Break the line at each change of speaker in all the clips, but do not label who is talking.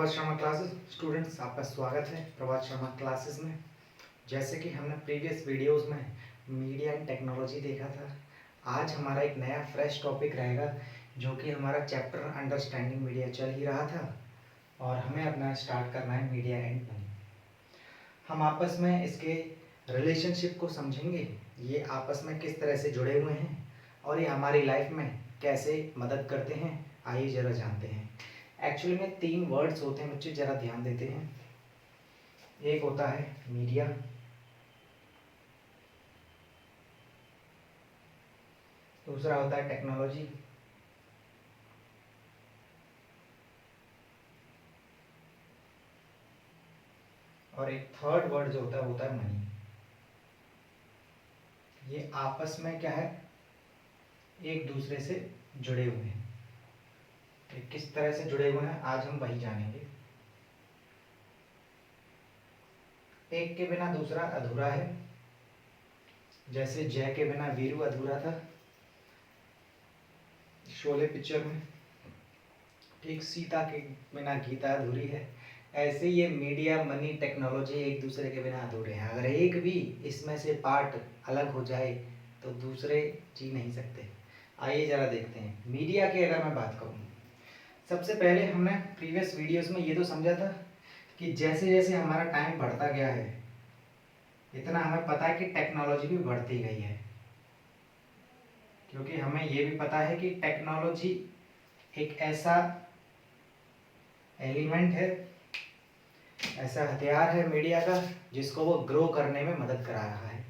प्रभात Sharma classes students, आपका स्वागत है प्रभात शर्मा क्लासेस में। जैसे कि हमने प्रीवियस वीडियोस में मीडिया एंड टेक्नोलॉजी देखा था, आज हमारा एक नया फ्रेश टॉपिक रहेगा जो कि हमारा चैप्टर अंडरस्टैंडिंग मीडिया चल ही रहा था और हमें अपना स्टार्ट करना है मीडिया एंड मनी। हम आपस में इसके रिलेशनशिप को समझेंगे, ये आपस में किस तरह से जुड़े हुए हैं और ये हमारी लाइफ में कैसे मदद करते हैं। आइए ज़रा जानते हैं। एक्चुअली में 3 वर्ड्स होते हैं बच्चे, ज़रा ध्यान देते हैं। एक होता है मीडिया, दूसरा होता है टेक्नोलॉजी, और एक थर्ड वर्ड जो होता है मनी। ये आपस में क्या है, एक दूसरे से जुड़े हुए हैं। ये किस तरह से जुड़े हुए हैं आज हम वही जानेंगे। एक के बिना दूसरा अधूरा है, जैसे जय के बिना वीरू अधूरा था शोले पिक्चर में, ठीक सीता के बिना गीता अधूरी है। ऐसे ये मीडिया मनी टेक्नोलॉजी एक दूसरे के बिना अधूरे हैं। अगर एक भी इसमें से पार्ट अलग हो जाए तो दूसरे जी नहीं सकते। आइए ज़रा देखते हैं मीडिया की अगर मैं बात करूँ। सबसे पहले हमने प्रीवियस वीडियोस में ये तो समझा था कि जैसे जैसे हमारा टाइम बढ़ता गया है, इतना हमें पता है कि टेक्नोलॉजी भी बढ़ती गई है, क्योंकि हमें ये भी पता है कि टेक्नोलॉजी एक ऐसा एलिमेंट है, ऐसा हथियार है मीडिया का, जिसको वो ग्रो करने में मदद करा रहा है।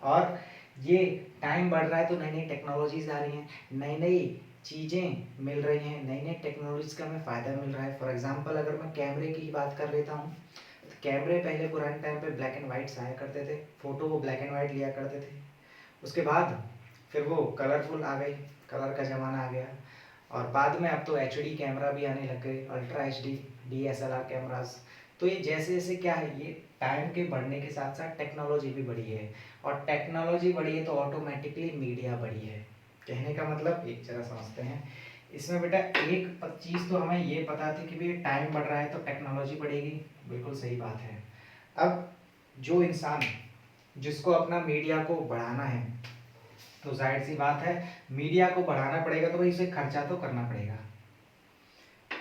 और ये टाइम बढ़ रहा है तो नई नई टेक्नोलॉजीज आ रही हैं, नई नई चीज़ें मिल रही हैं, नई नई टेक्नोलॉजीज का हमें फ़ायदा मिल रहा है। फॉर एग्जांपल अगर मैं कैमरे की ही बात कर लेता हूँ, तो कैमरे पहले पुराने टाइम पे ब्लैक एंड वाइट आया करते थे, फ़ोटो वो ब्लैक एंड वाइट लिया करते थे। उसके बाद फिर वो कलरफुल आ गई, कलर का ज़माना आ गया, और बाद में अब तो एचडी कैमरा भी आने लग गए, अल्ट्रा एचडी, डीएसएलआर कैमरास। तो ये जैसे जैसे क्या है, ये टाइम के बढ़ने के साथ साथ टेक्नोलॉजी भी बढ़ी है, और टेक्नोलॉजी बढ़ी है तो ऑटोमेटिकली मीडिया बढ़ी है। कहने का मतलब एक जरा समझते हैं इसमें बेटा। एक चीज़ तो हमें ये पता थी कि भाई टाइम बढ़ रहा है तो टेक्नोलॉजी बढ़ेगी, बिल्कुल सही बात है। अब जो इंसान जिसको अपना मीडिया को बढ़ाना है, तो जाहिर सी बात है मीडिया को बढ़ाना पड़ेगा तो भाई उसे खर्चा तो करना पड़ेगा,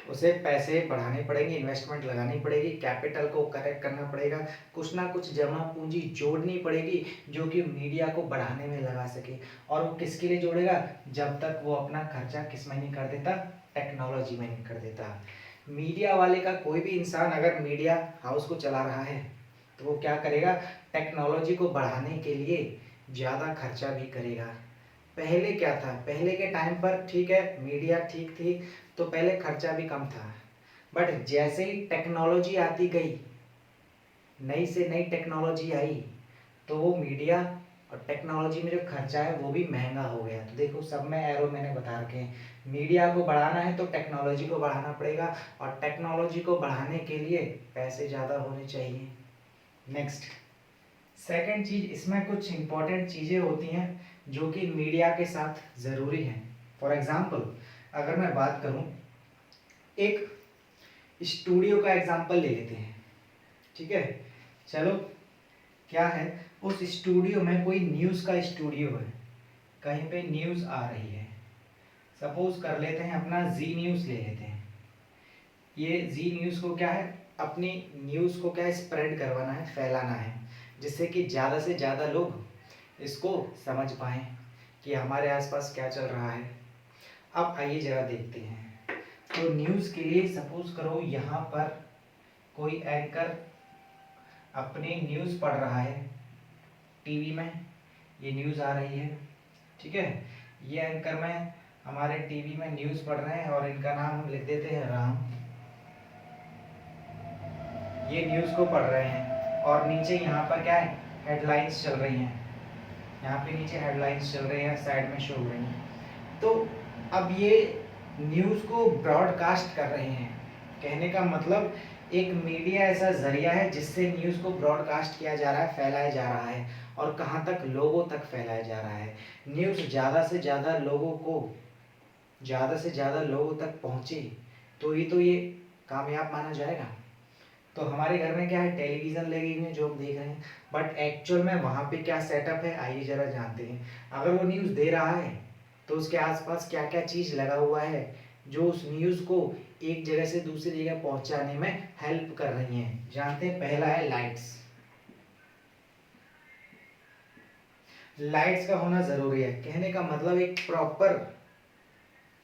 उसे पैसे बढ़ाने पड़ेंगे, इन्वेस्टमेंट लगानी पड़ेगी, कैपिटल को करेक्ट करना पड़ेगा, कुछ ना कुछ जमा पूंजी जोड़नी पड़ेगी जो कि मीडिया को बढ़ाने में लगा सके। और वो किसके लिए जोड़ेगा, जब तक वो अपना खर्चा किस में नहीं कर देता, टेक्नोलॉजी में नहीं कर देता। मीडिया वाले का कोई भी इंसान अगर मीडिया हाउस को चला रहा है तो वो क्या करेगा, टेक्नोलॉजी को बढ़ाने के लिए ज़्यादा खर्चा भी करेगा। पहले क्या था, पहले के टाइम पर ठीक है मीडिया ठीक थी तो पहले खर्चा भी कम था, बट जैसे ही टेक्नोलॉजी आती गई, नई से नई टेक्नोलॉजी आई, तो वो मीडिया और टेक्नोलॉजी में जो खर्चा है वो भी महंगा हो गया। तो देखो सब में एरो मैंने बता रखे हैं, मीडिया को बढ़ाना है तो टेक्नोलॉजी को बढ़ाना पड़ेगा, और टेक्नोलॉजी को बढ़ाने के लिए पैसे ज़्यादा होने चाहिए। नेक्स्ट सेकंड चीज़, इसमें कुछ इंपॉर्टेंट चीज़ें होती हैं जो कि मीडिया के साथ ज़रूरी हैं। फॉर एग्जांपल अगर मैं बात करूं, एक स्टूडियो का एग्जांपल ले लेते हैं, ठीक है। चलो क्या है, उस स्टूडियो में कोई न्यूज़ का स्टूडियो है, कहीं पे न्यूज़ आ रही है, सपोज कर लेते हैं अपना जी न्यूज़ ले लेते हैं। ये जी न्यूज़ को क्या है, अपनी न्यूज़ को क्या है, स्प्रेड करवाना है, फैलाना है, जिससे कि ज़्यादा से ज़्यादा लोग इसको समझ पाएँ कि हमारे आसपास क्या चल रहा है। अब आइए ज़रा देखते हैं। तो न्यूज़ के लिए सपोज करो यहाँ पर कोई एंकर अपनी न्यूज़ पढ़ रहा है, टीवी में ये न्यूज़ आ रही है, ठीक है। ये एंकर में हमारे टीवी में न्यूज़ पढ़ रहे हैं और इनका नाम हम लिख देते हैं राम। ये न्यूज़ को पढ़ रहे हैं और नीचे यहाँ पर क्या है, हेडलाइंस चल रही हैं, यहाँ पे नीचे हेडलाइंस चल रही हैं, साइड में शो हो रही हैं। तो अब ये न्यूज़ को ब्रॉडकास्ट कर रहे हैं। कहने का मतलब एक मीडिया ऐसा जरिया है जिससे न्यूज़ को ब्रॉडकास्ट किया जा रहा है, फैलाया जा रहा है, और कहाँ तक, लोगों तक फैलाया जा रहा है। न्यूज़ ज़्यादा से ज़्यादा लोगों तक पहुँचे तो ये कामयाब माना जाएगा? तो हमारे घर में क्या है, टेलीविज़न लगी हुई है जो हम देख रहे हैं, बट एक्चुअल में वहाँ पे क्या सेटअप है, आइए ज़रा जानते हैं। अगर वो न्यूज़ दे रहा है तो उसके आसपास क्या क्या चीज़ लगा हुआ है जो उस न्यूज़ को एक जगह से दूसरी जगह पहुंचाने में हेल्प कर रही हैं। जानते हैं, पहला है लाइट्स। लाइट्स का होना ज़रूरी है, कहने का मतलब एक प्रॉपर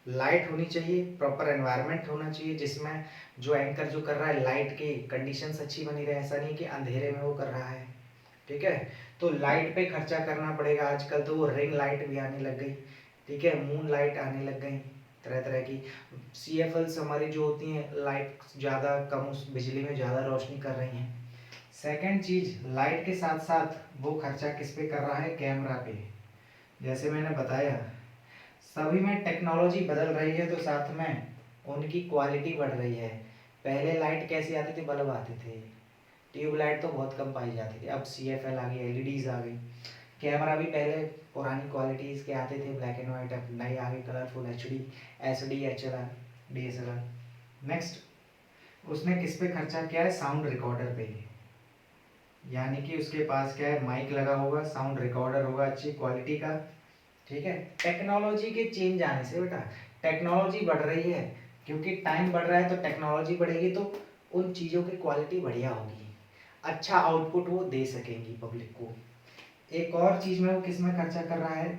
लाइट होनी चाहिए, प्रॉपर एनवायरनमेंट होना चाहिए जिसमें जो एंकर जो कर रहा है लाइट की कंडीशंस अच्छी बनी रहे, ऐसा नहीं कि अंधेरे में वो कर रहा है। ठीक है, तो लाइट पे खर्चा करना पड़ेगा। आजकल तो वो रिंग लाइट भी आने लग गई, ठीक है, मून लाइट आने लग गई, तरह तरह की CFLs हमारी जो होती हैं लाइट ज़्यादा कम उस बिजली में ज़्यादा रोशनी कर रही हैं। सेकंड चीज़, लाइट के साथ साथ वो खर्चा किस पे कर रहा है, कैमरा पे। जैसे मैंने बताया सभी में टेक्नोलॉजी बदल रही है तो साथ में उनकी क्वालिटी बढ़ रही है। पहले लाइट कैसी आती थी, बल्ब आते थे, ट्यूबलाइट तो बहुत कम पाई जाती थी, अब CFL आ गई, LEDs आ गई। कैमरा भी पहले पुरानी क्वालिटीज़ के आते थे ब्लैक एंड वाइट, अब नए आ गए colourful HD, SD, HLR, DSLR। Next, उसने किस पे खर्चा किया है, साउंड रिकॉर्डर पे, यानी कि उसके पास क्या है, माइक लगा होगा, साउंड रिकॉर्डर होगा अच्छी क्वालिटी का। ठीक है, टेक्नोलॉजी के चेंज आने से बेटा टेक्नोलॉजी बढ़ रही है, क्योंकि टाइम बढ़ रहा है तो टेक्नोलॉजी बढ़ेगी तो उन चीज़ों की क्वालिटी बढ़िया होगी, अच्छा आउटपुट वो दे सकेंगी पब्लिक को। एक और चीज़ में वो किस में खर्चा कर रहा है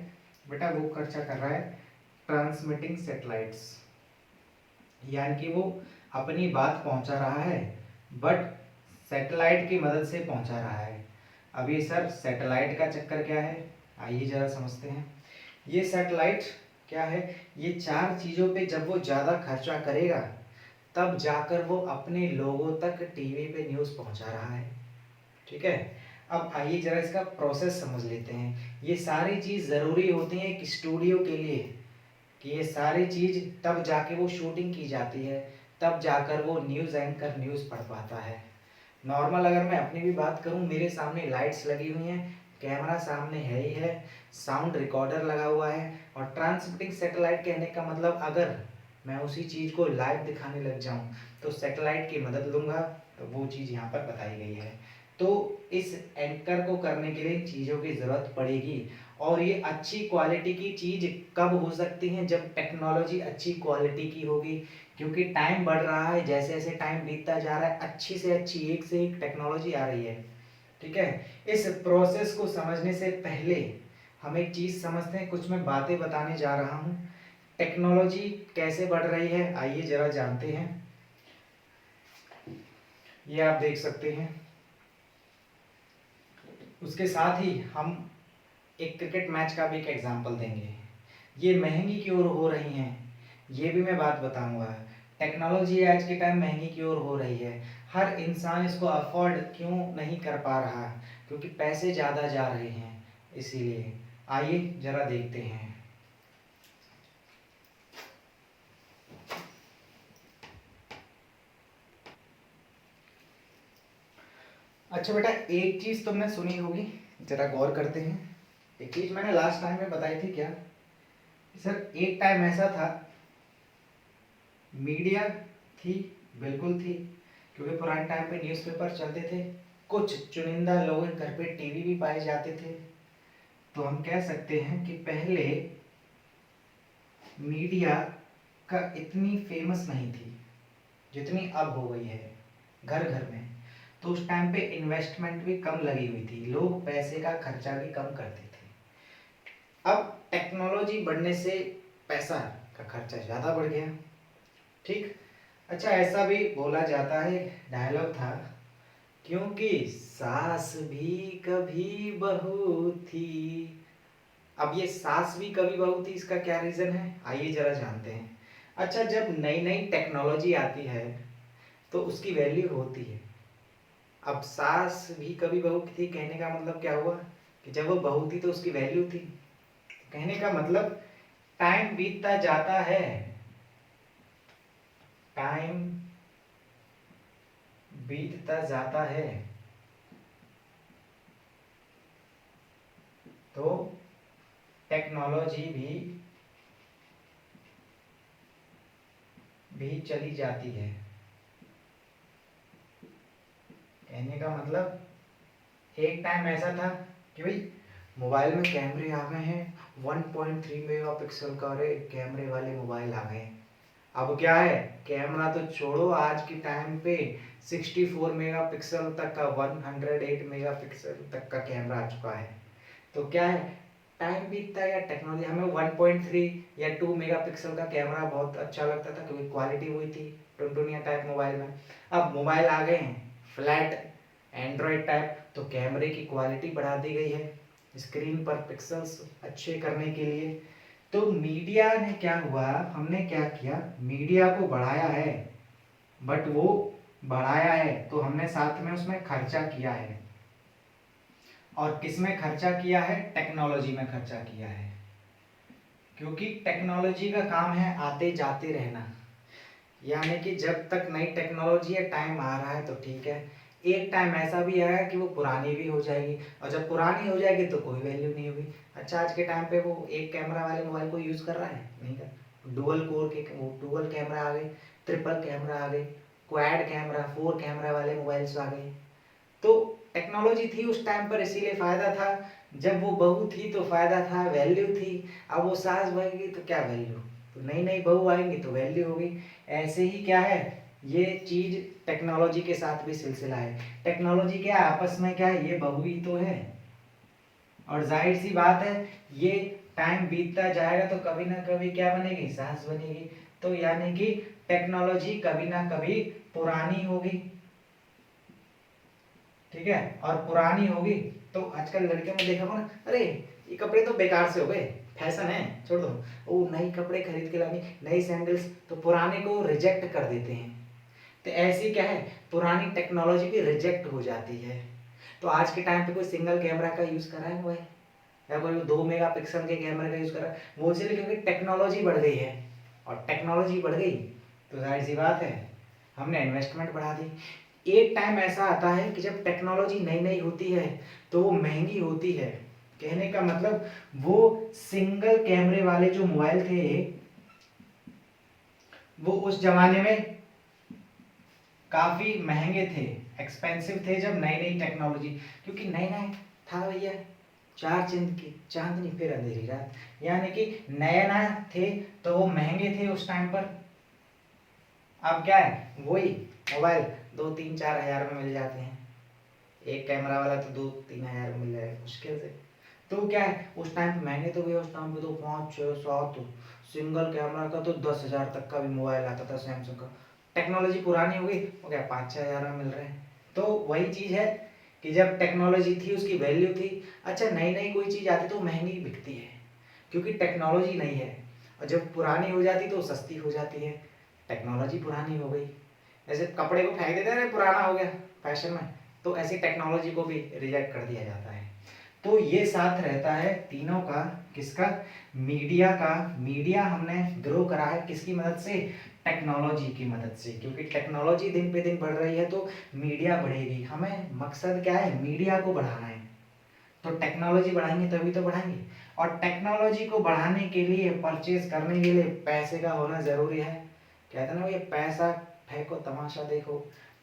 बेटा, वो खर्चा कर रहा है ट्रांसमिटिंग सैटेलाइट्स, यानी कि वो अपनी बात पहुंचा रहा है बट सैटेलाइट की मदद से पहुंचा रहा है। अब ये सर सैटेलाइट का चक्कर क्या है, आइए ज़रा समझते हैं। ये सैटेलाइट क्या है, ये 4 चीज़ों पे जब वो ज़्यादा खर्चा करेगा तब जाकर वो अपने लोगों तक टीवी पे न्यूज़ पहुंचा रहा है। ठीक है, अब आइए जरा इसका प्रोसेस समझ लेते हैं। ये सारी चीज़ ज़रूरी होती है एक स्टूडियो के लिए, कि ये सारी चीज़ तब जाके वो शूटिंग की जाती है, तब जाकर वो न्यूज़ एंकर न्यूज़ पढ़ पाता है। नॉर्मल अगर मैं अपनी भी बात करूं, मेरे सामने लाइट्स लगी हुई हैं, कैमरा सामने है ही है, साउंड रिकॉर्डर लगा हुआ है, और ट्रांसमिटिंग सैटेलाइट कहने का मतलब अगर मैं उसी चीज़ को लाइव दिखाने लग जाऊं तो सैटेलाइट की मदद लूँगा, तो वो चीज़ यहाँ पर बताई गई है। तो इस एंकर को करने के लिए चीज़ों की ज़रूरत पड़ेगी, और ये अच्छी क्वालिटी की चीज़ कब हो सकती है, जब टेक्नोलॉजी अच्छी क्वालिटी की होगी, क्योंकि टाइम बढ़ रहा है, जैसे जैसे टाइम बीतता जा रहा है अच्छी से अच्छी एक से एक टेक्नोलॉजी आ रही है। ठीक है, इस प्रोसेस को समझने से पहले हम एक चीज़ समझते हैं, कुछ मैं बातें बताने जा रहा हूँ। टेक्नोलॉजी कैसे बढ़ रही है आइए जरा जानते हैं। ये आप देख सकते हैं, उसके साथ ही हम एक क्रिकेट मैच का भी एक एग्जांपल देंगे। ये महंगी की ओर हो रही हैं, ये भी मैं बात बताऊंगा। टेक्नोलॉजी आज के टाइम महंगी की ओर हो रही है, हर इंसान इसको अफोर्ड क्यों नहीं कर पा रहा, क्योंकि पैसे ज़्यादा जा रहे हैं, इसीलिए। आइए जरा देखते हैं। अच्छा बेटा, एक चीज़ तुमने सुनी होगी, जरा गौर करते हैं। एक चीज़ मैंने लास्ट टाइम में बताई थी क्या, सर एक टाइम ऐसा था मीडिया थी, बिल्कुल थी, क्योंकि पुराने टाइम पे न्यूज़पेपर चलते थे, कुछ चुनिंदा लोगों के घर पे टीवी भी पाए जाते थे। तो हम कह सकते हैं कि पहले मीडिया का इतनी फेमस नहीं थी जितनी अब हो गई है घर घर में। तो उस टाइम पे इन्वेस्टमेंट भी कम लगी हुई थी, लोग पैसे का खर्चा भी कम करते थे। अब टेक्नोलॉजी बढ़ने से पैसा का खर्चा ज़्यादा बढ़ गया। ठीक, अच्छा ऐसा भी बोला जाता है, डायलॉग था, क्योंकि सास भी कभी बहू थी। अब ये सास भी कभी बहू थी, इसका क्या रीजन है आइए जरा जानते हैं। अच्छा, जब नई नई टेक्नोलॉजी आती है तो उसकी वैल्यू होती है। अब सास भी कभी बहू थी कहने का मतलब क्या हुआ, कि जब वो बहू थी तो उसकी वैल्यू थी। कहने का मतलब टाइम बीतता जाता है, टाइम बीतता जाता है तो टेक्नोलॉजी भी चली जाती है। कहने का मतलब एक टाइम ऐसा था कि भाई मोबाइल में कैमरे आ गए हैं 1.3 मेगापिक्सल का, अरे कैमरे वाले मोबाइल आ गए हैं। अब क्या है, कैमरा तो छोड़ो, आज के टाइम पे 64 मेगापिक्सल तक का, 108 मेगापिक्सल तक का कैमरा आ चुका है। तो क्या है, टाइम बीतता गया, टेक्नोलॉजी, हमें 1.3 या 2 मेगापिक्सल का कैमरा बहुत अच्छा लगता था क्योंकि क्वालिटी हुई थी टुनटुनिया टाइप मोबाइल में। अब मोबाइल आ गए हैं फ्लैट एंड्रॉयड टाइप, तो कैमरे की क्वालिटी बढ़ा दी गई है स्क्रीन पर पिक्सल्स अच्छे करने के लिए। तो मीडिया ने क्या हुआ, हमने क्या किया, मीडिया को बढ़ाया है, बट वो बढ़ाया है तो हमने साथ में उसमें खर्चा किया है। और किस में खर्चा किया है, टेक्नोलॉजी में खर्चा किया है, क्योंकि टेक्नोलॉजी का काम है आते जाते रहना। यानी कि जब तक नई टेक्नोलॉजी है, टाइम आ रहा है तो ठीक है, एक टाइम ऐसा भी आएगा कि वो पुरानी भी हो जाएगी, और जब पुरानी हो जाएगी तो कोई वैल्यू नहीं होगी। अच्छा, आज के टाइम पे वो एक कैमरा वाले मोबाइल को यूज़ कर रहा है, नहीं कर, डुअल कोर के वो डुअल कैमरा आ गए, ट्रिपल कैमरा आ गए, क्वाड कैमरा, 4 कैमरा वाले मोबाइल्स आ गए। तो टेक्नोलॉजी थी उस टाइम पर, इसीलिए फ़ायदा था। जब वो बहू थी तो फ़ायदा था, वैल्यू थी। अब वो सास बनेगी तो क्या वैल्यू, तो नई नई बहू आएंगी तो वैल्यू होगी। ऐसे ही क्या है, ये चीज़ टेक्नोलॉजी के साथ भी सिलसिला है। टेक्नोलॉजी क्या है, आपस में क्या है, ये बहू ही तो है, और जाहिर सी बात है ये टाइम बीतता जाएगा तो कभी ना कभी क्या बनेगी, सास बनेगी। तो यानी कि टेक्नोलॉजी कभी ना कभी पुरानी होगी, ठीक है, और पुरानी होगी। तो आजकल लड़कियों में देखा होगा ना, अरे ये कपड़े तो बेकार से हो गए, फैशन है, छोड़ दो, वो नई कपड़े खरीद के लानी, नई सैंडल्स, तो पुराने को रिजेक्ट कर देते हैं। तो ऐसी क्या है, पुरानी टेक्नोलॉजी भी रिजेक्ट हो जाती है। तो आज के टाइम पे कोई सिंगल कैमरा का यूज कर रहा है मोबाइल, या कोई 2 मेगापिक्सल के कैमरे का यूज कर रहा है, वो इसलिए क्योंकि टेक्नोलॉजी बढ़ गई है। और टेक्नोलॉजी बढ़ गई तो जाहिर सी बात है हमने इन्वेस्टमेंट बढ़ा दी। एक टाइम ऐसा आता है कि जब टेक्नोलॉजी नई नई होती है तो वो महंगी होती है। कहने का मतलब वो सिंगल कैमरे वाले जो मोबाइल थे वो उस जमाने में काफी महंगे थे, एक्सपेंसिव थे जब नई नई टेक्नोलॉजी, क्योंकि नई नई था भैया, चार चिंद की चांदनी फिर अंधेरी रात, यानी कि नया नया थे तो वो महंगे थे उस टाइम पर। अब क्या है, वही मोबाइल 2-3-4 हज़ार में मिल जाते हैं, एक कैमरा वाला तो 2-3 हज़ार में मिल जाएगा मुश्किल से। तो क्या है, उस टाइम पे महंगे तो भैया, उस टाइम पे तो 5-6-7 सिंगल कैमरा का तो 10 हज़ार तक का भी मोबाइल आता था सैमसंग का। टेक्नोलॉजी पुरानी हो गई, वो क्या 5-6 हज़ार में मिल रहे हैं। तो वही चीज़ है कि जब टेक्नोलॉजी थी उसकी वैल्यू थी। अच्छा, नई नई कोई चीज़ आती तो महंगी बिकती है क्योंकि टेक्नोलॉजी नहीं है, और जब पुरानी हो जाती तो सस्ती हो जाती है, टेक्नोलॉजी पुरानी हो गई। जैसे कपड़े को फेंक देते हैं, पुराना हो गया फैशन में, तो ऐसी टेक्नोलॉजी को भी रिजेक्ट कर दिया जाता है। तो ये साथ रहता है तीनों का, किसका, मीडिया का। मीडिया हमने ग्रो करा है किसकी मदद से, टेक्नोलॉजी की मदद से, क्योंकि टेक्नोलॉजी दिन पे दिन बढ़ रही है तो मीडिया बढ़ेगी। हमें मकसद क्या है, मीडिया को बढ़ाना है, तो टेक्नोलॉजी बढ़ाएंगे तभी तो बढ़ाएंगे। और टेक्नोलॉजी को बढ़ाने के लिए, परचेज करने के लिए पैसे का होना जरूरी है। कहते हैं ना ये पैसा फेंको तमाशा देखो,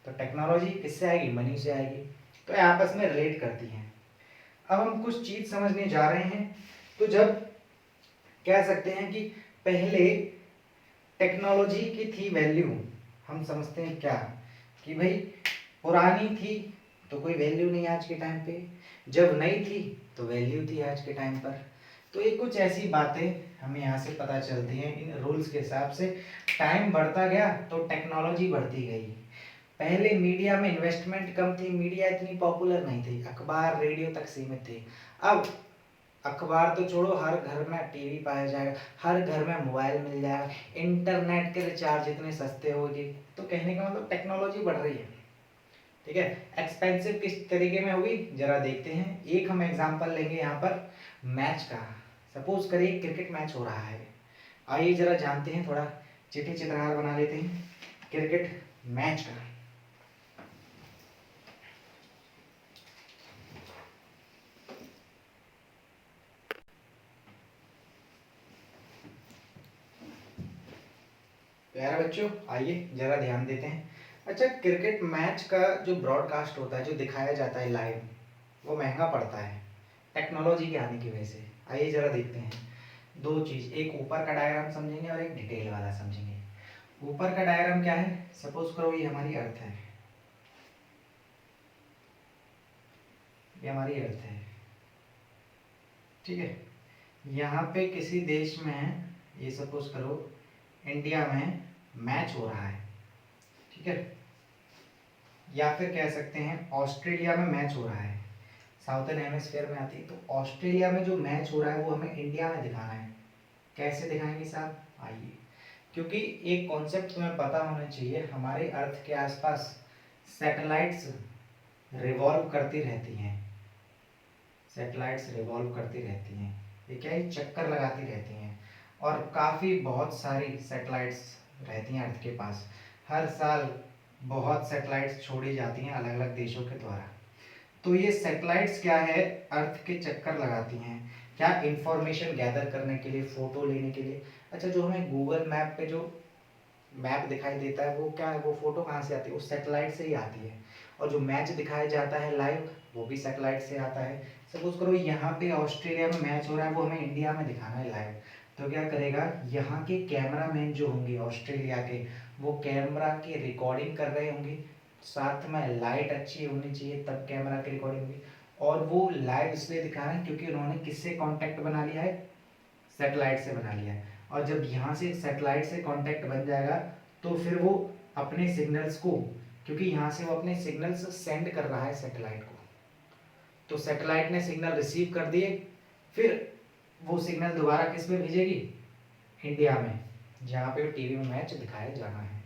तो टेक्नोलॉजी किससे आएगी, मनी से आएगी। तो ये आपस में रिलेट करती हैं। अब हम कुछ चीज समझने जा रहे हैं। तो जब कह सकते हैं कि पहले टेक्नोलॉजी की थी वैल्यू, हम समझते हैं क्या कि भाई पुरानी थी तो कोई वैल्यू नहीं आज के टाइम पे, जब नई थी तो वैल्यू थी आज के टाइम पर। तो ये कुछ ऐसी बातें हमें यहाँ से पता चलती हैं इन रूल्स के हिसाब से। टाइम बढ़ता गया तो टेक्नोलॉजी बढ़ती गई। पहले मीडिया में इन्वेस्टमेंट कम थी, मीडिया इतनी पॉपुलर नहीं थी, अखबार रेडियो तक सीमित थे। अब अखबार तो छोड़ो, हर घर में टीवी पाया जाएगा, हर घर में मोबाइल मिल जाएगा, इंटरनेट के रिचार्ज इतने सस्ते हो गए। तो कहने का मतलब टेक्नोलॉजी बढ़ रही है, ठीक है। एक्सपेंसिव किस तरीके में होगी जरा देखते हैं। एक हम एग्जांपल लेंगे यहाँ पर मैच का। सपोज करिए क्रिकेट मैच हो रहा है, आइए जरा जानते हैं, थोड़ा चिट्ठी चित्रहार बना लेते हैं क्रिकेट मैच का। प्यारे बच्चों, आइए जरा ध्यान देते हैं। अच्छा, क्रिकेट मैच का जो ब्रॉडकास्ट होता है, जो दिखाया जाता है लाइव, वो महंगा पड़ता है टेक्नोलॉजी के आने की वजह से। आइए जरा देखते हैं दो चीज़, एक ऊपर का डायग्राम समझेंगे और एक डिटेल वाला समझेंगे। ऊपर का डायग्राम क्या है, सपोज करो ये हमारी अर्थ है, ये हमारी अर्थ है, ठीक है। यहाँ पे किसी देश में, ये सपोज करो इंडिया में मैच हो रहा है, ठीक है, या फिर कह सकते हैं ऑस्ट्रेलिया में मैच हो रहा है, साउथर्न हेमिस्फीयर में आती है। तो ऑस्ट्रेलिया में जो मैच हो रहा है वो हमें इंडिया में दिखाना है। कैसे दिखाएंगे साहब, आइए, क्योंकि एक कॉन्सेप्ट तुम्हें पता होना चाहिए, हमारे अर्थ के आसपास सैटेलाइट्स रिवॉल्व करती रहती हैं, सैटेलाइट्स रिवॉल्व करती रहती हैं, ये क्या है, चक्कर लगाती रहती हैं, और काफ़ी बहुत सारी सैटेलाइट्स रहती हैं अर्थ के पास। हर साल बहुत सैटेलाइट्स छोड़ी जाती हैं अलग अलग देशों के द्वारा। तो ये सैटेलाइट्स क्या है, अर्थ के चक्कर लगाती हैं, क्या, इंफॉर्मेशन गैदर करने के लिए, फोटो लेने के लिए। अच्छा, जो हमें गूगल मैप पे जो मैप दिखाई देता है वो क्या है, वो फोटो कहाँ से आती है, वो सैटेलाइट से ही आती है। और जो मैच दिखाया जाता है लाइव, वो भी सैटेलाइट से आता है। सपोज करो यहाँ पे ऑस्ट्रेलिया में मैच हो रहा है, वो हमें इंडिया में दिखाना है लाइव, तो क्या करेगा, यहाँ के कैमरामैन जो होंगे ऑस्ट्रेलिया के, वो कैमरा की रिकॉर्डिंग कर रहे होंगे, साथ में लाइट अच्छी होनी चाहिए तब कैमरा की रिकॉर्डिंग होगी। और वो लाइव इसलिए दिखा रहे हैं क्योंकि उन्होंने किससे कांटेक्ट बना लिया है, सैटेलाइट से बना लिया है। और जब यहाँ से सैटेलाइट से कांटेक्ट बन जाएगा तो फिर वो अपने सिग्नल्स को, क्योंकि यहाँ से वो अपने सिग्नल्स सेंड कर रहा है सैटेलाइट को, तो सैटेलाइट ने सिग्नल रिसीव कर दिए, फिर वो सिग्नल दोबारा किस में भेजेगी, इंडिया में, जहाँ पे टीवी में मैच दिखाया जाना है।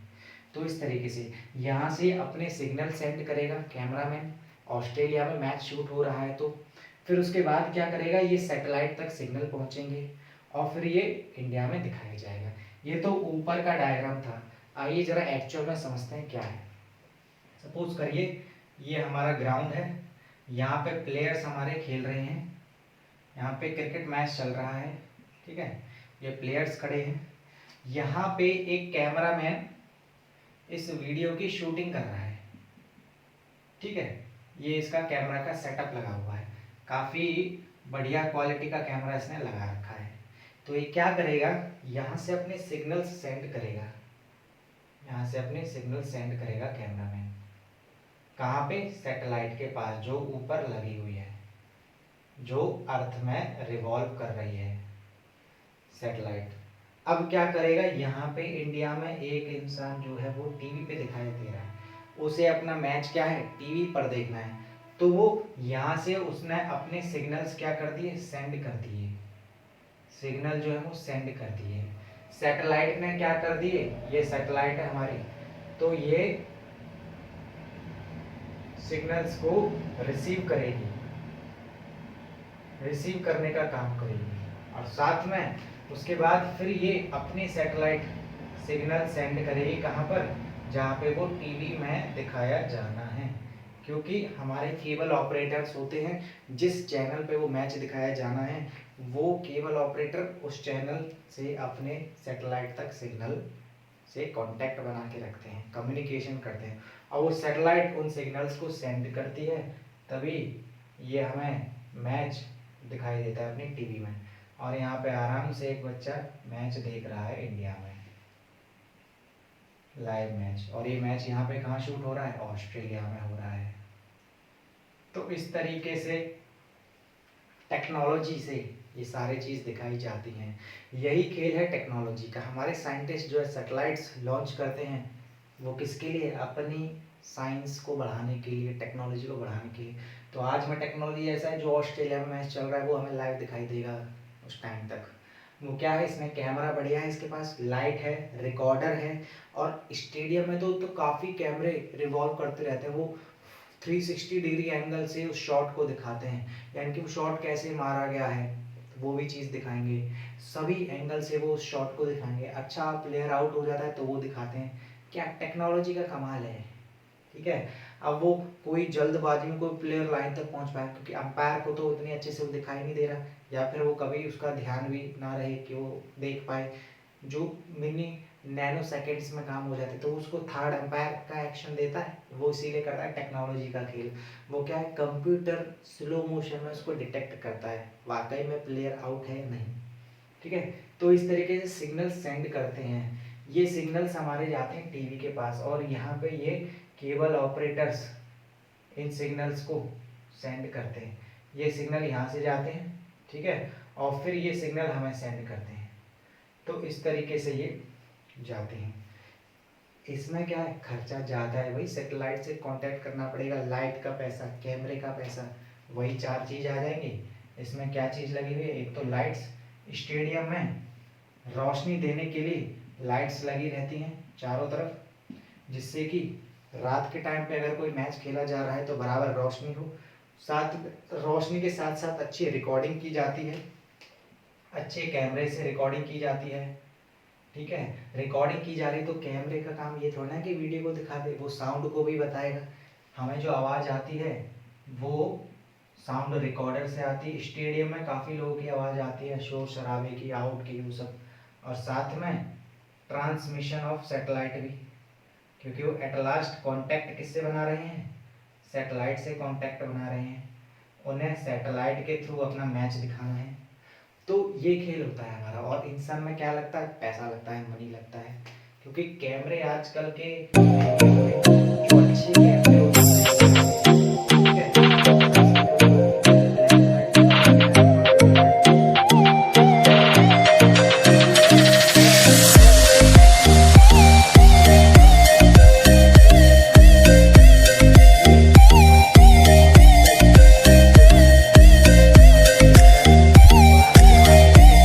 तो इस तरीके से यहाँ से अपने सिग्नल सेंड करेगा कैमरामैन, ऑस्ट्रेलिया में मैच शूट हो रहा है, तो फिर उसके बाद क्या करेगा, ये सैटेलाइट तक सिग्नल पहुँचेंगे और फिर ये इंडिया में दिखाया जाएगा। ये तो ऊपर का डायग्राम था। आइए जरा एक्चुअल में समझते हैं क्या है। सपोज करिए ये हमारा ग्राउंड है, यहाँ पे प्लेयर्स हमारे खेल रहे हैं, यहाँ पे क्रिकेट मैच चल रहा है, ठीक है, ये प्लेयर्स खड़े हैं, यहाँ पे एक कैमरामैन इस वीडियो की शूटिंग कर रहा है, ठीक है, ये इसका कैमरा का सेटअप लगा हुआ है, काफ़ी बढ़िया क्वालिटी का कैमरा इसने लगा रखा है। तो ये क्या करेगा, यहाँ से अपने सिग्नल्स सेंड करेगा, यहाँ से अपने सिग्नल सेंड करेगा कैमरामैन, कहाँ पे, सैटेलाइट के पास जो ऊपर लगी हुई है, जो अर्थ में रिवॉल्व कर रही है सैटेलाइट। अब क्या करेगा, यहाँ पे इंडिया में एक इंसान जो है वो टीवी पे दिखाई दे रहा है, उसे अपना मैच क्या है, टीवी पर देखना है, तो वो यहाँ से उसने अपने सिग्नल्स क्या कर दिए, सेंड कर दिए, सिग्नल जो है वो सेंड कर दिए, सैटेलाइट ने क्या कर दिए, ये सैटेलाइट है हमारी, तो ये सिग्नल्स को रिसीव करेगी, रिसीव करने का काम करेगी, और साथ में उसके बाद फिर ये अपनी सैटेलाइट सिग्नल सेंड करेगी कहाँ पर, जहाँ पे वो टीवी में दिखाया जाना है, क्योंकि हमारे केबल ऑपरेटर्स होते हैं, जिस चैनल पे वो मैच दिखाया जाना है वो केबल ऑपरेटर उस चैनल से अपने सैटेलाइट तक सिग्नल से कांटेक्ट बना के रखते हैं, कम्युनिकेशन करते हैं, और वो सैटेलाइट उन सिग्नल्स को सेंड करती है, तभी ये हमें मैच दिखाई देता है अपनी टीवी में। और यहाँ पे आराम से एक बच्चा मैच देख रहा है इंडिया में, लाइव मैच, और ये मैच यहाँ पे कहाँ शूट हो रहा है, ऑस्ट्रेलिया में हो रहा है। तो इस तरीके से टेक्नोलॉजी से ये सारी चीज़ दिखाई जाती हैं। यही खेल है टेक्नोलॉजी का। हमारे साइंटिस्ट जो है सैटेलाइट्स लॉन्च करते हैं, वो किसके लिए, अपनी साइंस को बढ़ाने के लिए, टेक्नोलॉजी को बढ़ाने के लिए। तो आज में टेक्नोलॉजी ऐसा है, जो ऑस्ट्रेलिया में मैच चल रहा है वो हमें लाइव दिखाई देगा उस टाइम तक। वो क्या है, इसमें कैमरा बढ़िया है, इसके पास लाइट है, रिकॉर्डर है, और स्टेडियम में तो काफ़ी कैमरे रिवॉल्व करते रहते हैं, वो 360 डिग्री एंगल से उस शॉट को दिखाते हैं, यानी कि वो शॉट कैसे मारा गया है वो भी चीज़ दिखाएंगे, सभी एंगल से वो उस शॉट को दिखाएंगे। अच्छा प्लेयर आउट हो जाता है तो वो दिखाते हैं। क्या टेक्नोलॉजी का कमाल है, ठीक है। अब वो कोई जल्दबाजी में कोई प्लेयर लाइन तक पहुंच पाए, क्योंकि अंपायर को तो इतनी अच्छे से वो दिखाई नहीं दे रहा, या फिर वो कभी उसका ध्यान भी ना रहे कि वो देख पाए, जो मिनी नैनो सेकेंड्स में काम हो जाते, तो उसको थर्ड एम्पायर का एक्शन देता है, वो इसीलिए करता है टेक्नोलॉजी का खेल। वो क्या है, कंप्यूटर स्लो मोशन में उसको डिटेक्ट करता है वाकई में प्लेयर आउट है या नहीं। ठीक है, तो इस तरीके से सिग्नल सेंड करते हैं। ये सिग्नल्स हमारे जाते हैं टीवी के पास, और यहाँ पे ये केबल ऑपरेटर्स इन सिग्नल्स को सेंड करते हैं। ये सिग्नल यहाँ से जाते हैं, ठीक है, और फिर ये सिग्नल हमें सेंड करते हैं। तो इस तरीके से ये जाते हैं। इसमें क्या है, खर्चा ज़्यादा है, वही सेटेलाइट से कांटेक्ट करना पड़ेगा, लाइट का पैसा, कैमरे का पैसा, वही चार चीज़ आ जाएंगी। इसमें क्या चीज़ लगी हुई है, एक तो लाइट्स, स्टेडियम में रोशनी देने के लिए लाइट्स लगी रहती हैं चारों तरफ, जिससे कि रात के टाइम पे अगर कोई मैच खेला जा रहा है तो बराबर रोशनी हो। साथ रोशनी के साथ साथ अच्छी रिकॉर्डिंग की जाती है, अच्छे कैमरे से रिकॉर्डिंग की जाती है। ठीक है, रिकॉर्डिंग की जा रही तो कैमरे का काम ये थोड़ा ना कि वीडियो को दिखा दे, वो साउंड को भी बताएगा। हमें जो आवाज़ आती है वो साउंड रिकॉर्डर से आती है। स्टेडियम में काफ़ी लोगों की आवाज़ आती है, शोर शराबे की, आउट की, वो सब। और साथ में ट्रांसमिशन ऑफ सैटेलाइट भी, क्योंकि वो एट लास्ट कॉन्टैक्ट किससे बना रहे हैं, सैटेलाइट से कॉन्टैक्ट बना रहे हैं। उन्हें सैटेलाइट के थ्रू अपना मैच दिखाना है। तो ये खेल होता है हमारा। और इंसान में क्या लगता है, पैसा लगता है, मनी लगता है, क्योंकि कैमरे आजकल के जो अच्छे कैमरे होते हैं, ठीक है, सबसे जो ब्लैक एंड व्हाइट कैमरे आए हैं, ये डिजिटल हमें ये लगता है। पुराने ज़माने की टेक्नोलॉजी थी तो वो उस टाइम की थी,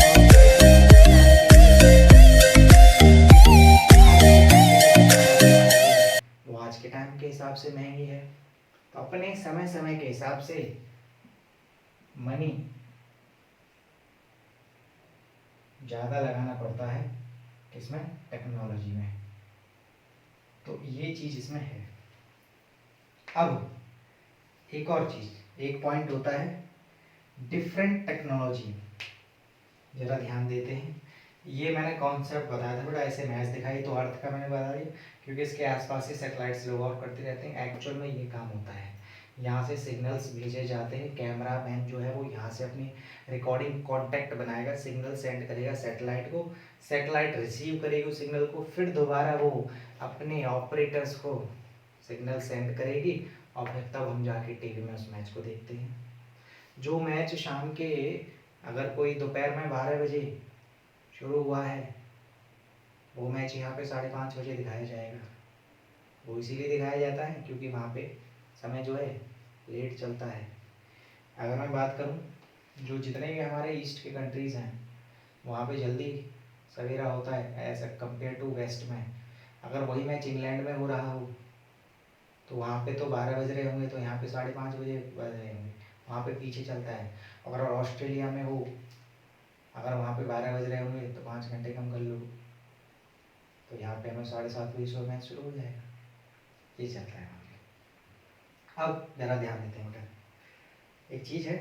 आज के टाइम पे जो टेक्नोलॉजी आ रही है वो आज के टाइम के हिसाब से महंगी है। तो अपने समय समय के हिसाब से मनी ज़्यादा लगाना पड़ता है, किसमें, टेक्नोलॉजी में। तो ये चीज़ इसमें है। अब एक और चीज़, एक पॉइंट होता है डिफरेंट टेक्नोलॉजी, जरा ध्यान देते हैं। ये मैंने कॉन्सेप्ट बताया था बेटा, ऐसे मैच दिखाई तो अर्थ का मैंने बता दिया, क्योंकि इसके आसपास ही सैटेलाइट्स लोग ऑफ करते रहते हैं। एक्चुअल में ये काम होता है, यहाँ से सिग्नल्स भेजे जाते हैं, कैमरा मैन जो है वो यहाँ से अपनी रिकॉर्डिंग कॉन्टैक्ट बनाएगा, सिग्नल सेंड करेगा सैटेलाइट को, सैटेलाइट रिसीव करेगी उस सिग्नल को, फिर दोबारा वो अपने ऑपरेटर्स को सिग्नल सेंड करेगी, और फिर तब हम जाके टीवी में उस मैच को देखते हैं। जो मैच शाम के, अगर कोई दोपहर में 12 बजे शुरू हुआ है, वो मैच यहाँ पे 5:30 बजे दिखाया जाएगा। वो इसीलिए दिखाया जाता है क्योंकि वहाँ पे समय जो है लेट चलता है। अगर मैं बात करूँ जो जितने भी हमारे ईस्ट के कंट्रीज़ हैं, वहाँ पे जल्दी सवेरा होता है एज कम्पेयर टू वेस्ट में। अगर वही मैच इंग्लैंड में हो रहा हो तो वहाँ पे तो 12 बज रहे होंगे, तो यहाँ पे 5:30 बजे बज रहे होंगे, वहाँ पे पीछे चलता है। अगर ऑस्ट्रेलिया में हो, अगर वहाँ पे 12 बज रहे होंगे तो 5 घंटे कम कर लो, तो यहाँ पे हमें 7:30 बजे से मैच शुरू हो जाएगा। ये चलता है वहाँ पे। अब ज़रा ध्यान देते हैं बेटा, एक चीज़ है,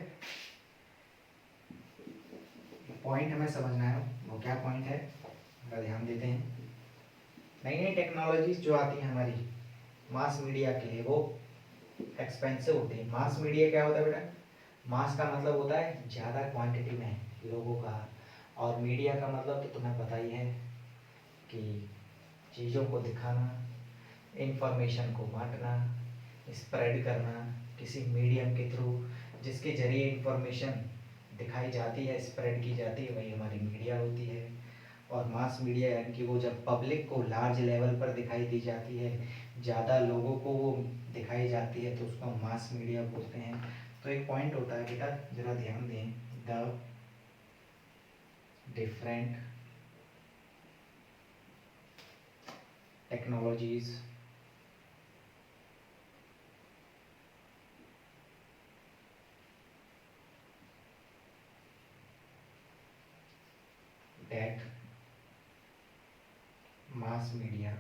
पॉइंट हमें समझना है, वो क्या पॉइंट है, ज़रा ध्यान देते हैं। नई नई टेक्नोलॉजीज जो आती हैं हमारी मास मीडिया के लिए, वो एक्सपेंसिव होती है। मास मीडिया क्या होता है बेटा, मास का मतलब होता है ज़्यादा क्वांटिटी में लोगों का, और मीडिया का मतलब तो तुम्हें पता ही है कि चीज़ों को दिखाना, इंफॉर्मेशन को बांटना, स्प्रेड करना किसी मीडियम के थ्रू, जिसके जरिए इंफॉर्मेशन दिखाई जाती है, स्प्रेड की जाती है, वही हमारी मीडिया होती है। और मास मीडिया यानी कि वो जब पब्लिक को लार्ज लेवल पर दिखाई दी जाती है, ज़्यादा लोगों को वो दिखाई जाती है, तो उसको हम मास मीडिया बोलते हैं। तो एक पॉइंट होता है बेटा, ज़रा ध्यान दें, the different technologies that mass media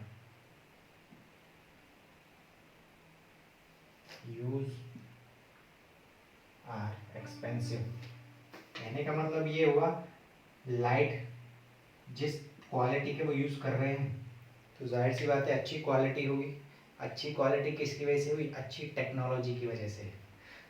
use are expensive। कहने का मतलब ये हुआ, लाइट जिस क्वालिटी के वो यूज़ कर रहे हैं, तो जाहिर सी बात है अच्छी क्वालिटी होगी। अच्छी क्वालिटी किसकी वजह से हुई? अच्छी टेक्नोलॉजी की वजह से।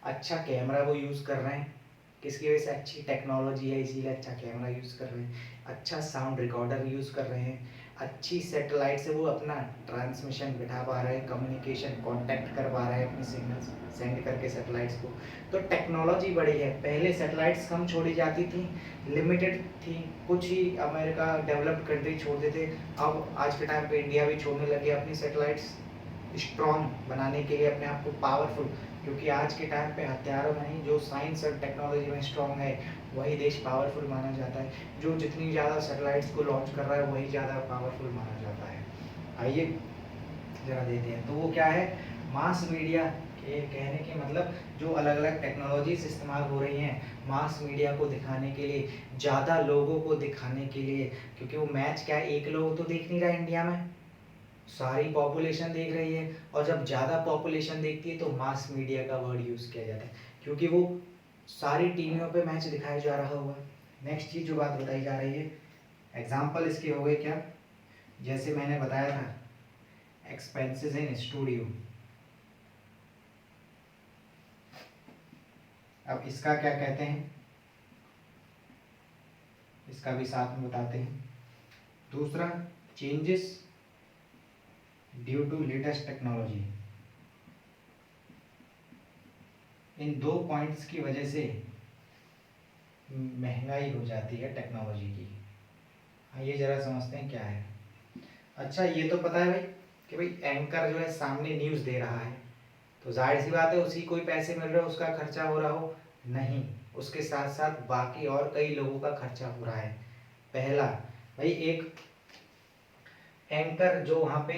अच्छा कैमरा वो यूज़ कर रहे हैं, किसकी वजह से? अच्छी टेक्नोलॉजी है इसीलिए अच्छा कैमरा यूज़ कर रहे हैं। अच्छा साउंड रिकॉर्डर यूज़ कर रहे हैं, अच्छी सैटेलाइट से वो अपना ट्रांसमिशन बिठा पा रहे हैं, कम्युनिकेशन कांटेक्ट कर पा रहे हैं अपने सिग्नल्स सेंड करके सैटेलाइट्स को। तो टेक्नोलॉजी बढ़ी है। पहले सैटेलाइट्स कम छोड़ी जाती थी, लिमिटेड थी, कुछ ही अमेरिका डेवलप्ड कंट्री छोड़ते थे। अब आज के टाइम पे इंडिया भी छोड़ने लगे अपनी सैटेलाइट्स स्ट्रॉन्ग बनाने के लिए, अपने आप को पावरफुल, क्योंकि आज के टाइम पे हथियारों में नहीं, जो साइंस और टेक्नोलॉजी में स्ट्रॉन्ग है वही देश पावरफुल माना जाता है। जो जितनी ज़्यादा सैटेलाइट्स को लॉन्च कर रहा है वही ज़्यादा पावरफुल माना जाता है। आइए जरा देते हैं, तो वो क्या है? मास मीडिया के कहने के मतलब जो अलग अलग टेक्नोलॉजीज इस्तेमाल हो रही हैं मास मीडिया को दिखाने के लिए, ज़्यादा लोगों को दिखाने के लिए, क्योंकि वो मैच क्या है, एक लोग तो देख नहीं रहा इंडिया में, सारी पॉपुलेशन देख रही है। और जब ज़्यादा पॉपुलेशन देखती है तो मास मीडिया का वर्ड यूज़ किया जाता है, क्योंकि वो सारी टीवियों पे मैच दिखाया जा रहा होगा। नेक्स्ट चीज़ जो बात बताई जा रही है, एग्जाम्पल इसके हो गए क्या? जैसे मैंने बताया था एक्सपेंसेस इन स्टूडियो। अब इसका क्या कहते हैं, इसका भी साथ में बताते हैं। दूसरा, changes due to latest technology. इन दो पॉइंट्स की वजह से महंगाई हो जाती है टेक्नोलॉजी की। आइए जरा समझते हैं क्या है। अच्छा ये तो पता है भाई कि भाई एंकर जो है सामने न्यूज़ दे रहा है, तो जाहिर सी बात है उसी कोई पैसे मिल रहे हो, उसका खर्चा हो रहा हो? नहीं, उसके साथ साथ बाकी और कई लोगों का खर्चा हो रहा है। पहला भाई, एक एंकर जो वहाँ पे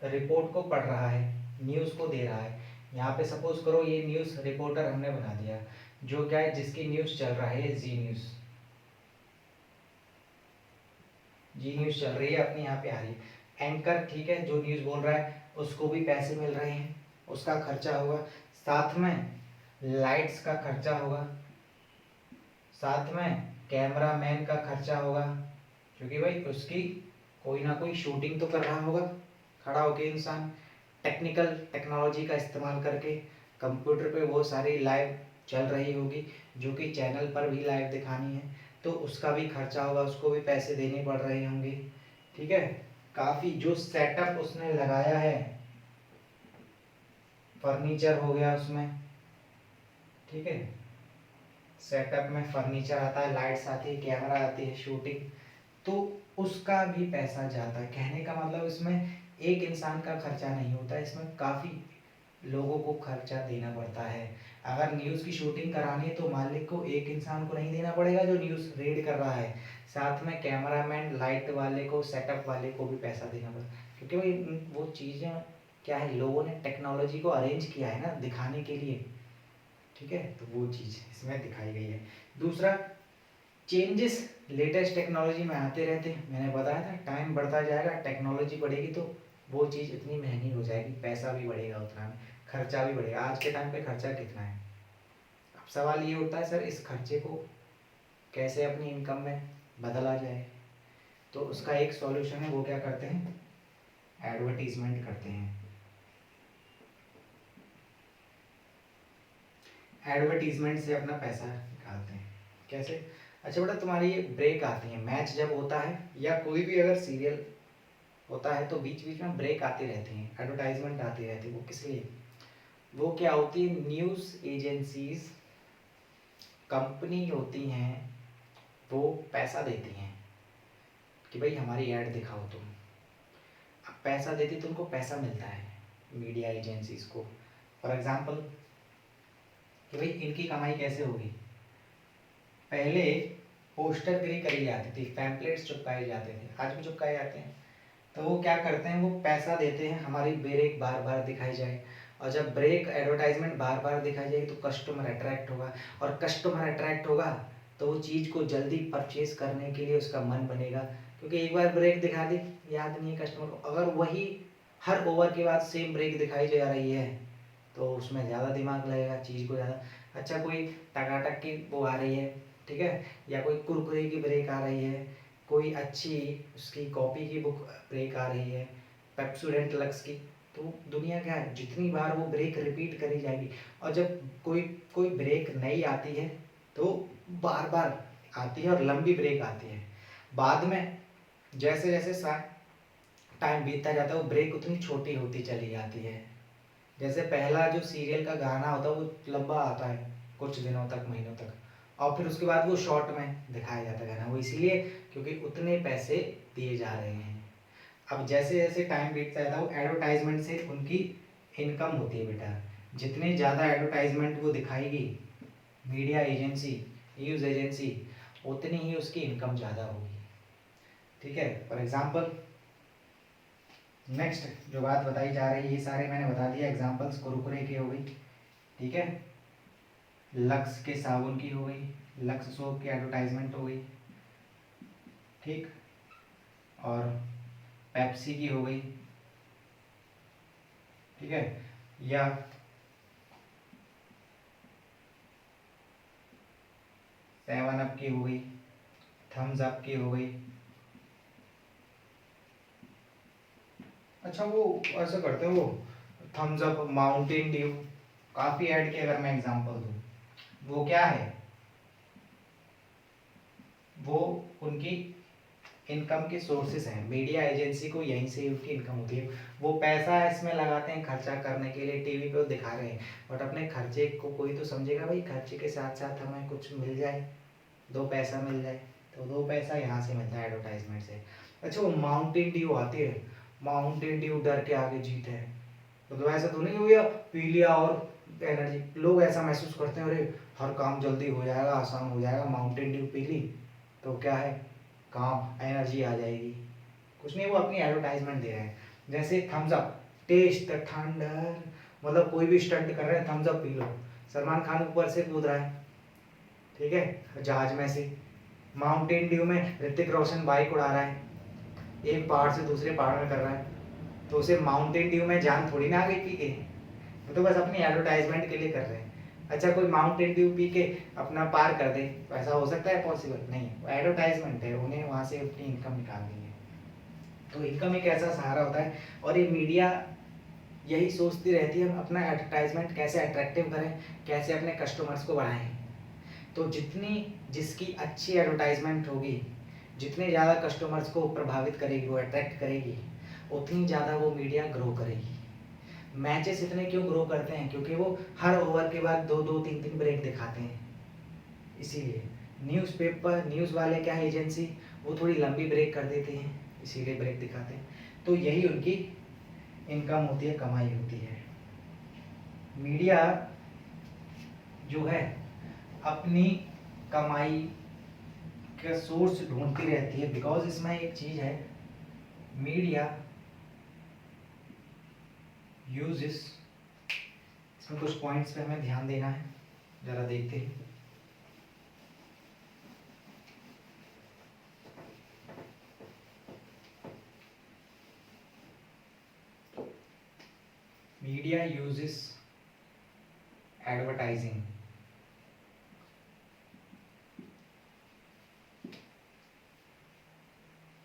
रिपोर्ट को पढ़ रहा है, न्यूज़ को दे रहा है। यहाँ पे सपोज करो ये न्यूज़ रिपोर्टर हमने बना दिया, जो क्या है जिसकी न्यूज़ चल रहा है जी न्यूज़, जी न्यूज़ चल रही है अपनी यहाँ पे आ रही है। एंकर ठीक है जो न्यूज़ बोल रहा है उसको भी पैसे मिल रहे हैं, उसका खर्चा होगा, साथ में लाइट्स का खर्चा होगा, साथ में कैमरा मैन का खर्चा होगा, क्योंकि भाई उसकी कोई ना कोई शूटिंग तो कर रहा होगा खड़ा होके इंसान, टेक्निकल टेक्नोलॉजी का इस्तेमाल करके कंप्यूटर पे वो सारी लाइव चल रही होगी जो कि चैनल पर भी लाइव दिखानी है, तो उसका भी खर्चा होगा, उसको भी पैसे देने पड़ रहे होंगे। ठीक है, काफ़ी जो सेटअप उसने लगाया है, फर्नीचर हो गया उसमें, ठीक है, सेटअप में फर्नीचर आता है, लाइट्स आती है, कैमरा आती है, शूटिंग, तो उसका भी पैसा जाता है। कहने का मतलब इसमें एक इंसान का खर्चा नहीं होता, इसमें काफ़ी लोगों को खर्चा देना पड़ता है। अगर न्यूज़ की शूटिंग करानी है तो मालिक को एक इंसान को नहीं देना पड़ेगा जो न्यूज़ रीड कर रहा है, साथ में कैमरामैन लाइट वाले को सेटअप वाले को भी पैसा देना पड़ेगा, क्योंकि भाई वो चीज़ें क्या है, लोगों ने टेक्नोलॉजी को अरेंज किया है ना दिखाने के लिए। ठीक है, तो वो चीज़ इसमें दिखाई गई है। दूसरा, चेंजेस लेटेस्ट टेक्नोलॉजी में आते रहते हैं, मैंने बताया था टाइम बढ़ता जाएगा, टेक्नोलॉजी बढ़ेगी तो वो चीज़ इतनी महंगी हो जाएगी, पैसा भी बढ़ेगा उतना में, खर्चा भी बढ़ेगा। आज के टाइम पे खर्चा कितना है? अब सवाल ये उठता है सर इस खर्चे को कैसे अपनी इनकम में बदला जाए, तो उसका एक सॉल्यूशन है, वो क्या करते हैं, एडवर्टीजमेंट करते हैं। एडवर्टीजमेंट से अपना पैसा निकालते हैं। कैसे? अच्छा बेटा तुम्हारी ये ब्रेक आती है, मैच जब होता है या कोई भी अगर सीरियल होता है तो बीच बीच में ब्रेक आती रहती हैं, एडवर्टाइजमेंट आती रहती है, वो किस लिए? वो क्या होती है, न्यूज़ एजेंसीज कंपनी होती हैं, वो पैसा देती हैं कि भाई हमारी ऐड दिखाओ तुम। अब पैसा देती तो उनको पैसा मिलता है मीडिया एजेंसीज को। फॉर एग्जांपल कि भाई इनकी कमाई कैसे होगी, पहले पोस्टरगिरी करी जाती थी, पैम्पलेट्स चिपकाए जाते थे, आज भी चिपकाए जाते हैं, तो वो क्या करते हैं, वो पैसा देते हैं हमारी ब्रेक बार बार दिखाई जाए, और जब ब्रेक एडवर्टाइजमेंट बार बार दिखाई जाएगी तो कस्टमर अट्रैक्ट होगा, और कस्टमर अट्रैक्ट होगा तो वो चीज़ को जल्दी परचेज करने के लिए उसका मन बनेगा, क्योंकि एक बार ब्रेक दिखा दी, याद नहीं है कस्टमर को, अगर वही हर ओवर के बाद सेम ब्रेक दिखाई जा रही है तो उसमें ज़्यादा दिमाग लगेगा चीज़ को ज़्यादा। अच्छा कोई टकाटक की वो आ रही है, ठीक है, या कोई कुरकुरे की ब्रेक आ रही है, कोई अच्छी उसकी कॉपी की बुक ब्रेक आ रही है, पेप्सोडेंट लक्स की, तो दुनिया क्या है, जितनी बार वो ब्रेक रिपीट करी जाएगी। और जब कोई कोई ब्रेक नई आती है तो बार बार आती है और लंबी ब्रेक आती है। बाद में जैसे जैसे टाइम बीतता जाता है वो ब्रेक उतनी छोटी होती चली जाती है। जैसे पहला जो सीरियल का गाना होता है वो लंबा आता है कुछ दिनों तक, महीनों तक, और फिर उसके बाद वो शॉर्ट में दिखाया जाता है गाना। वो इसलिए क्योंकि उतने पैसे दिए जा रहे हैं। अब जैसे जैसे टाइम बीतता जाता है वो एडवर्टाइजमेंट से उनकी इनकम होती है बेटा। जितने ज़्यादा एडवर्टाइजमेंट वो दिखाएगी मीडिया एजेंसी, न्यूज़ एजेंसी, उतनी ही उसकी इनकम ज़्यादा होगी। ठीक है, फॉर एग्जाम्पल नेक्स्ट जो बात बताई जा रही है, ये सारे मैंने बता दिया एग्जाम्पल्स। कुरकुरे की हो गई, ठीक है, लक्स के साबुन की हो गई, लक्स सोप की एडवर्टाइजमेंट हो गई, ठीक, और पेप्सी की हो गई, ठीक है, या सेवन अप की हो गई, थम्स अप की हो गई। अच्छा वो ऐसा करते हैं, वो थम्स अप, माउंटेन ड्यू, काफ़ी ऐड की अगर मैं एग्जांपल दूँ, वो क्या है, वो उनकी इनकम के सोर्सेस हैं। मीडिया एजेंसी को यहीं से उनकी इनकम होती है। वो पैसा इसमें लगाते हैं खर्चा करने के लिए, टीवी पे वो दिखा रहे हैं, बट अपने खर्चे को कोई तो समझेगा भाई, खर्चे के साथ साथ हमें कुछ मिल जाए, दो पैसा मिल जाए, तो दो पैसा यहाँ से मिलता है एडवर्टाइजमेंट से। अच्छा वो माउंटेन ड्यू आती है, माउंटेन ड्यू डर के आगे जीत है, तो ऐसा तो नहीं हो गया पी लिया और एनर्जी, लोग ऐसा महसूस करते हैं अरे हर काम जल्दी हो जाएगा, आसान हो जाएगा, माउंटेन ड्यू पी ली तो क्या है, काम एनर्जी आ जाएगी। कुछ नहीं, वो अपनी एडवर्टाइजमेंट दे रहे हैं। जैसे Thums Up, taste the thunder, मतलब कोई भी स्टंट कर रहे हैं, थम्स अप पी लो। सलमान खान ऊपर से कूद रहा है, ठीक है, जहाज में से। माउंटेन ड्यू में ऋतिक रोशन बाइक उड़ा रहा है, एक पहाड़ से दूसरे पहाड़ में कर रहा है, तो उसे माउंटेन ड्यू में जान थोड़ी ना आ गई पी के, वो तो बस अपनी एडवर्टाइजमेंट के लिए कर रहे हैं। अच्छा कोई माउंटेन ड्यू पी के अपना पार कर दे, तो ऐसा हो सकता है पॉसिबल? नहीं, वो एडवर्टाइजमेंट है, उन्हें वहाँ से अपनी इनकम निकालनी है। तो इनकम एक ऐसा सहारा होता है, और ये मीडिया यही सोचती रहती है हम अपना एडवर्टाइजमेंट कैसे अट्रैक्टिव करें, कैसे अपने कस्टमर्स को बढ़ाएं। तो जितनी जिसकी अच्छी एडवर्टाइजमेंट होगी, जितने ज़्यादा कस्टमर्स को प्रभावित करेगी, वो अट्रैक्ट करेगी, उतनी ज़्यादा वो मीडिया ग्रो करेगी। मैचेस इतने क्यों ग्रो करते हैं? क्योंकि वो हर ओवर के बाद दो दो तीन तीन ब्रेक दिखाते हैं, इसीलिए। न्यूज़पेपर, न्यूज़ वाले क्या है, एजेंसी, वो थोड़ी लंबी ब्रेक कर देते हैं, इसीलिए ब्रेक दिखाते हैं। तो यही उनकी इनकम होती है, कमाई होती है। मीडिया जो है अपनी कमाई का सोर्स ढूंढती रहती है, बिकॉज इसमें एक चीज है, मीडिया यूजेस, इसमें कुछ पॉइंट्स पे हमें ध्यान देना है, जरा देखते हैं। Media uses advertising,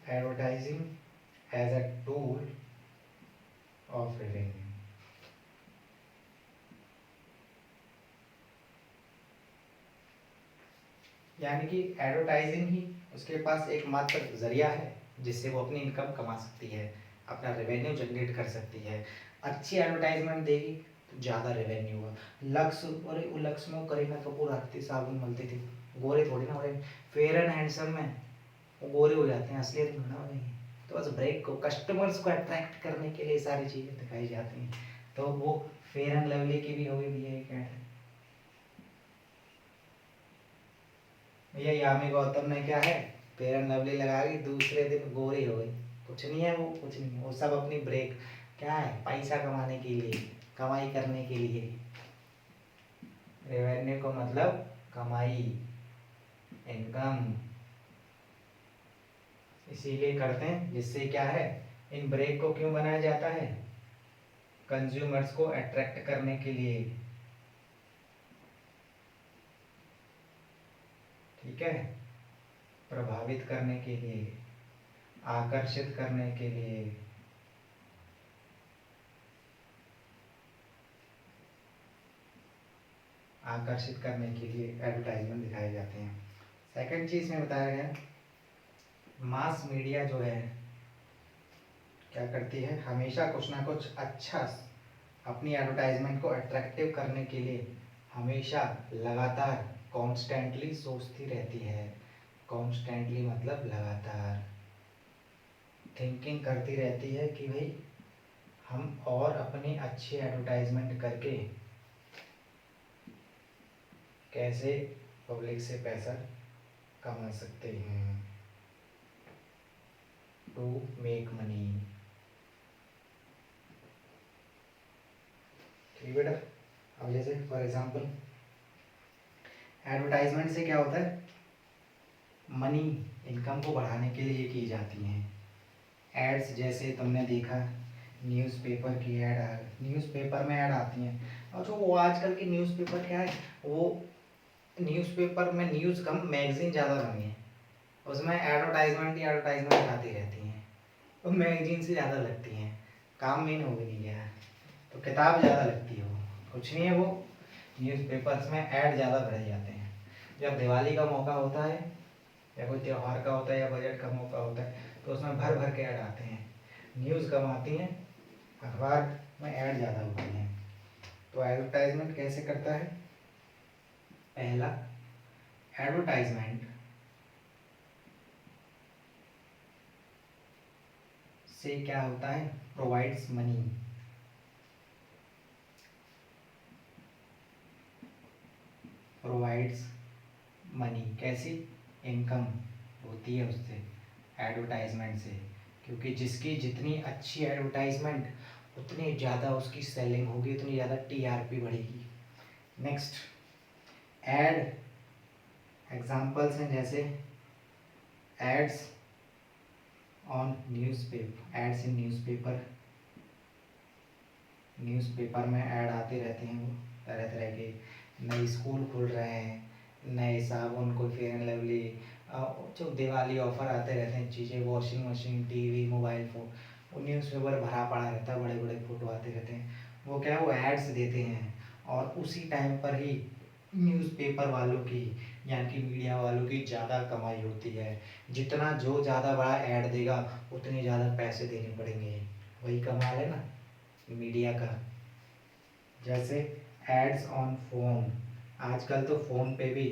advertising as a tool of revenue। यानी कि एडवर्टाइजिंग ही उसके पास एकमात्र जरिया है जिससे वो अपनी इनकम कमा सकती है, अपना रेवेन्यू जनरेट कर सकती है। अच्छी एडवर्टाइजमेंट देगी तो ज़्यादा रेवेन्यू हुआ। लक्स, अरे वो लक्स में करीना कपूर आती थी, साबुन मलती थी, गोरे थोड़ी ना हो रहे। फेयर एंड हैंडसम में वो गोरे हो जाते हैं, असलियत में ना हो रही। तो बस ब्रेक को, कस्टमर्स को अट्रैक्ट करने के लिए सारी चीज़ें दिखाई जाती हैं। तो वो फेयर एंड लवली की भी हो गई भैया, एक ऐड, भैया यामी गौतम ने क्या है, फेयर एंड लवली लगा ली, दूसरे दिन गोरी हो गई। कुछ नहीं है वो, कुछ नहीं है वो, सब अपनी ब्रेक, क्या है, पैसा कमाने के लिए, कमाई करने के लिए। रेवेन्यू को मतलब कमाई, इनकम, इसीलिए करते हैं। जिससे क्या है, इन ब्रेक को क्यों बनाया जाता है, कंज्यूमर्स को अट्रैक्ट करने के लिए, ठीक है। प्रभावित करने के लिए, आकर्षित करने के लिए, आकर्षित करने के लिए एडवर्टाइजमेंट दिखाए जाते हैं। सेकंड चीज में बताया गया, मास मीडिया जो है क्या करती है, हमेशा कुछ ना कुछ अच्छा अपनी एडवर्टाइजमेंट को अट्रैक्टिव करने के लिए हमेशा लगातार कॉन्स्टेंटली सोचती रहती है। कॉन्स्टेंटली मतलब लगातार थिंकिंग करती रहती है कि भाई हम और अपनी अच्छी एडवर्टाइजमेंट करके कैसे पब्लिक से पैसा कमा सकते हैं, टू मेक मनी। ठीक बेटा। अब जैसे फॉर एग्जांपल एडवर्टाइजमेंट से क्या होता है, मनी इनकम को बढ़ाने के लिए की जाती हैं एड्स। जैसे तुमने देखा न्यूज़पेपर की ऐड, न्यूज़पेपर में ऐड आती हैं। और जो वो आजकल की न्यूज़पेपर क्या है, वो न्यूज़पेपर में न्यूज़ कम मैगजीन ज़्यादा बनी है, उसमें एडवर्टाइजमेंट ही एडवर्टाइजमेंट आती रहती हैं, वो मैगजीन से ज़्यादा लगती हैं। काम मेन हो भी नहीं गया, तो किताब ज़्यादा लगती है, वो कुछ नहीं है, वो न्यूज़पेपर्स में ऐड ज़्यादा भरे जाते हैं। जब दिवाली का मौका होता है या कोई त्यौहार का होता है या बजट का मौका होता है तो उसमें भर भर के ऐड आते हैं। न्यूज़ कम आती हैं, अखबार में ऐड ज़्यादा होती हैं। तो एडवर्टाइजमेंट कैसे करता है, पहला एडवर्टाइजमेंट से क्या होता है, प्रोवाइड्स मनी। प्रोवाइड्स मनी कैसी, इनकम होती है उससे, एडवर्टाइजमेंट से, क्योंकि जिसकी जितनी अच्छी एडवर्टाइजमेंट उतनी ज़्यादा उसकी सेलिंग होगी, उतनी ज़्यादा टीआरपी बढ़ेगी। नेक्स्ट एड एग्जांपल्स हैं जैसे ads on newspaper, ads in newspaper, newspaper में ऐड आते रहते हैं, वो तरह तरह के नए स्कूल खुल रहे हैं, नए साबुन, कोई फेयर एंड लवली, जो दिवाली ऑफर आते रहते हैं, चीज़ें, washing machine, TV, mobile phone, वो न्यूज़पेपर भरा पड़ा रहता है, बड़े बड़े फोटो आते रहते हैं। वो क्या है, वो एड्स देते हैं और उसी टाइम पर ही न्यूज़पेपर वालों की यानी कि मीडिया वालों की ज़्यादा कमाई होती है। जितना जो ज़्यादा बड़ा ऐड देगा उतने ज़्यादा पैसे देने पड़ेंगे, वही कमाल है ना मीडिया का। जैसे एड्स ऑन फोन, आजकल तो फ़ोन पे भी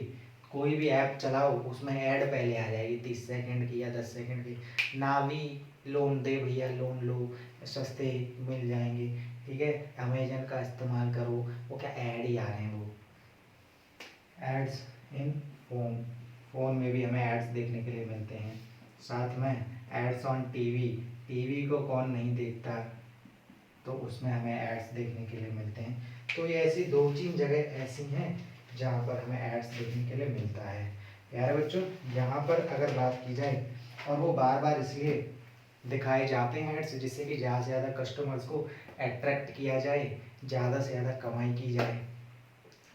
कोई भी ऐप चलाओ उसमें ऐड पहले आ जाएगी 30 सेकंड की या 10 सेकंड की, ना भी लोन दे भैया लोन लो सस्ते मिल जाएंगे, ठीक है, अमेजन का इस्तेमाल करो, वो क्या ऐड ही आ रहे हैं। वो एड्स इन फोन, फ़ोन में भी हमें एड्स देखने के लिए मिलते हैं। साथ में एड्स ऑन टीवी, टीवी को कौन नहीं देखता, तो उसमें हमें एड्स देखने के लिए मिलते हैं। तो ये ऐसी दो तीन जगह ऐसी हैं जहाँ पर हमें एड्स देखने के लिए मिलता है। प्यारे बच्चों, यहाँ पर अगर बात की जाए, और वो बार बार इसलिए दिखाए जाते हैं एड्स जिससे कि ज़्यादा से ज़्यादा कस्टमर्स को अट्रैक्ट किया जाए, ज़्यादा से ज़्यादा कमाई की जाए।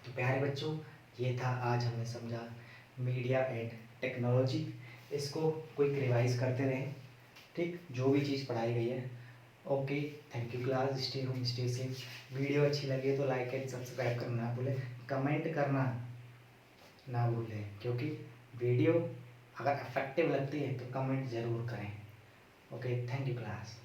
तो प्यारे बच्चों, ये था आज हमने समझा मीडिया एंड टेक्नोलॉजी। इसको क्विक रिवाइज करते रहें, ठीक, जो भी चीज़ पढ़ाई गई है। Okay, thank you class, stay home stay safe. Video अच्छी लगी तो लाइक एंड सब्सक्राइब करना ना भूलें, कमेंट करना ना भूलें, क्योंकि वीडियो अगर इफेक्टिव लगती है तो कमेंट ज़रूर करें। Okay, thank you class.